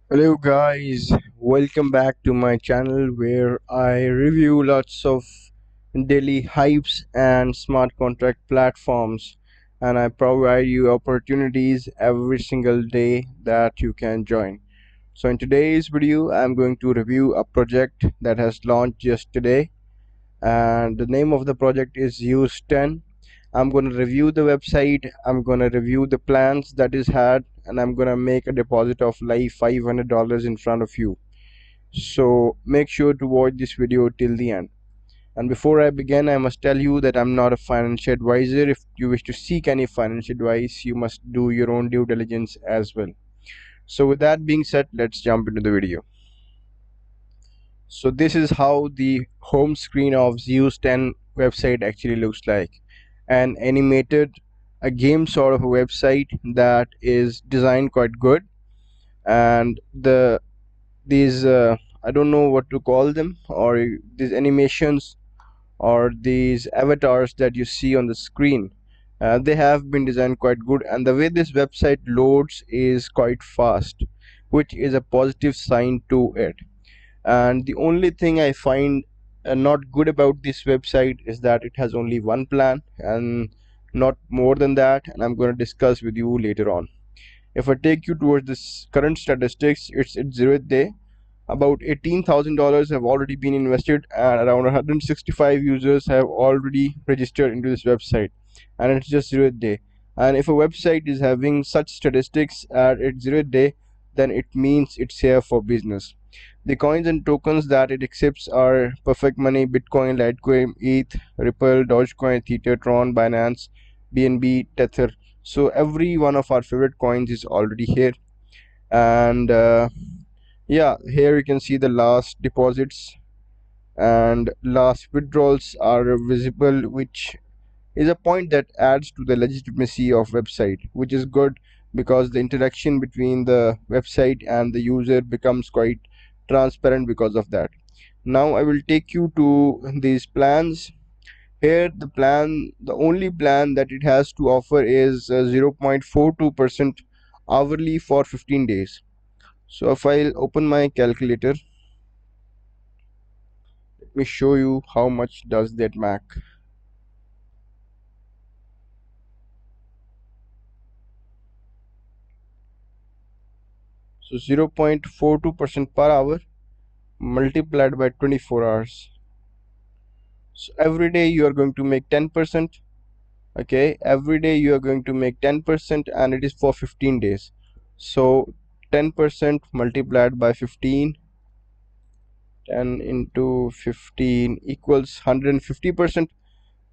Hello guys, welcome back to my channel where I review lots of daily hypes and smart contract platforms, and I provide you opportunities every single day that you can join. So in today's video I'm going to review a project that has launched yesterday, and the name of the project is Zeus10. I'm going to review the website, I'm going to review the plans that is had, and I'm going to make a deposit of like $500 in front of you. So make sure to watch this video till the end. And before I begin, I must tell you that I'm not a financial advisor. If you wish to seek any financial advice, you must do your own due diligence as well. So with that being said, let's jump into the video. So this is how the home screen of Zeus10 website actually looks like. An animated, a game sort of a website that is designed quite good, and these I don't know what to call them, or these animations or these avatars that you see on the screen, they have been designed quite good, and the way this website loads is quite fast, which is a positive sign to it. And the only thing I find not good about this website is that it has only one plan and not more than that, and I'm going to discuss with you later on. If I take you towards this current statistics, it's its 0th day. About $18,000 have already been invested, and around 165 users have already registered into this website, and it's just 0th day. And if a website is having such statistics at its 0th day, then it means it's here for business. The coins and tokens that it accepts are Perfect Money, Bitcoin, Litecoin, ETH, Ripple, Dogecoin, Tether, Tron, Binance, BNB, Tether. So every one of our favorite coins is already here. And yeah, here you can see the last deposits and last withdrawals are visible, which is a point that adds to the legitimacy of website, which is good because the interaction between the website and the user becomes quite transparent because of that. Now I will take you to these plans. Here the only plan that it has to offer is 0.42% hourly for 15 days. So if I'll open my calculator, let me show you how much does that make. So 0.42% per hour multiplied by 24 hours. So every day you are going to make 10%. Okay, every day you are going to make 10%, and it is for 15 days. So 10% multiplied by 15, 10 into 15 equals 150%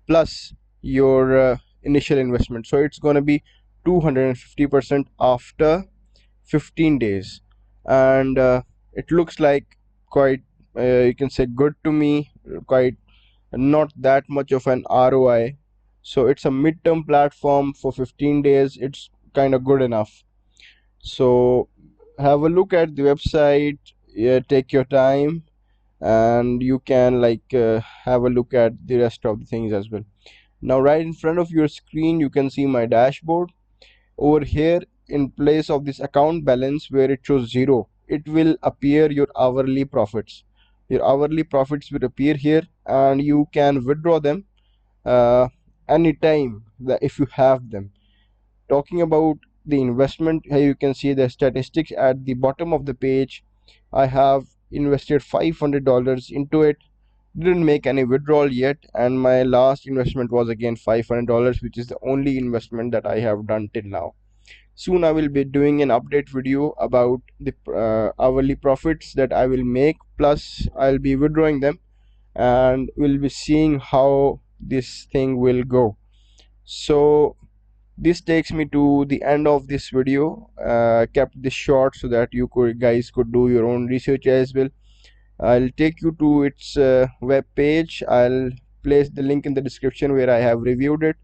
plus your initial investment. So it's going to be 250% after 15 days. And it looks like quite you can say good to me, quite not that much of an ROI. So it's a midterm platform for 15 days. It's kind of good enough. So have a look at the website. Yeah, take your time, and you can have a look at the rest of the things as well. Now right in front of your screen you can see my dashboard. Over here, in place of this account balance where it shows 0, it will appear your hourly profits. Your hourly profits will appear here, and you can withdraw them uh, anytime that if you have them. Talking about the investment, here you can see the statistics at the bottom of the page. I have invested $500 into it, didn't make any withdrawal yet, and my last investment was again $500, which is the only investment that I have done till now. Soon I will be doing an update video about the hourly profits that I will make, plus I'll be withdrawing them, and we'll be seeing how this thing will go. So this takes me to the end of this video. Kept this short so that you guys could do your own research as well. I'll take you to its web page. I'll place the link in the description where I have reviewed it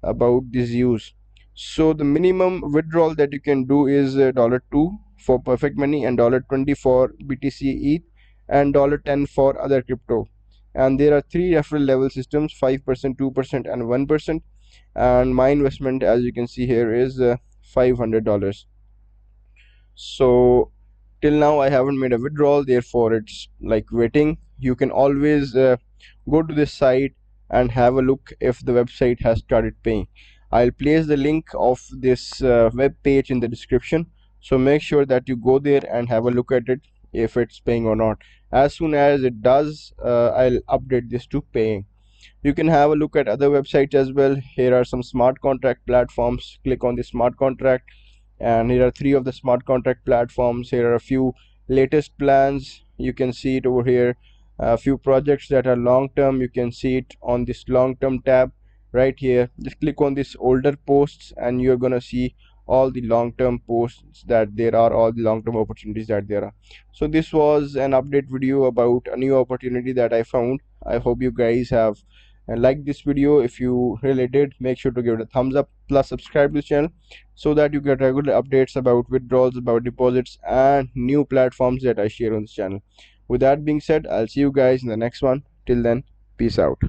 about this use. So the minimum withdrawal that you can do is $2 for Perfect Money, and $20 for BTC ETH, and $10 for other crypto. And there are three referral level systems: 5%, 2%, and 1%. And my investment, as you can see here, is $500. So till now I haven't made a withdrawal, therefore it's like waiting. You can always go to this site and have a look if the website has started paying. I'll place the link of this web page in the description, so make sure that you go there and have a look at it if it's paying or not. As soon as it does, I'll update this to paying. You can have a look at other websites as well. Here are some smart contract platforms. Click on the smart contract, and here are three of the smart contract platforms. Here are a few latest plans, you can see it over here. A few projects that are long term, you can see it on this long term tab right here. Just click on this older posts and you're gonna see all the long term posts that there are, all the long term opportunities that there are. So this was an update video about a new opportunity that I found. I hope you guys have liked this video. If you really did, make sure to give it a thumbs up, plus subscribe to the channel so that you get regular updates about withdrawals, about deposits, and new platforms that I share on this channel. With that being said, I'll see you guys in the next one. Till then, peace out.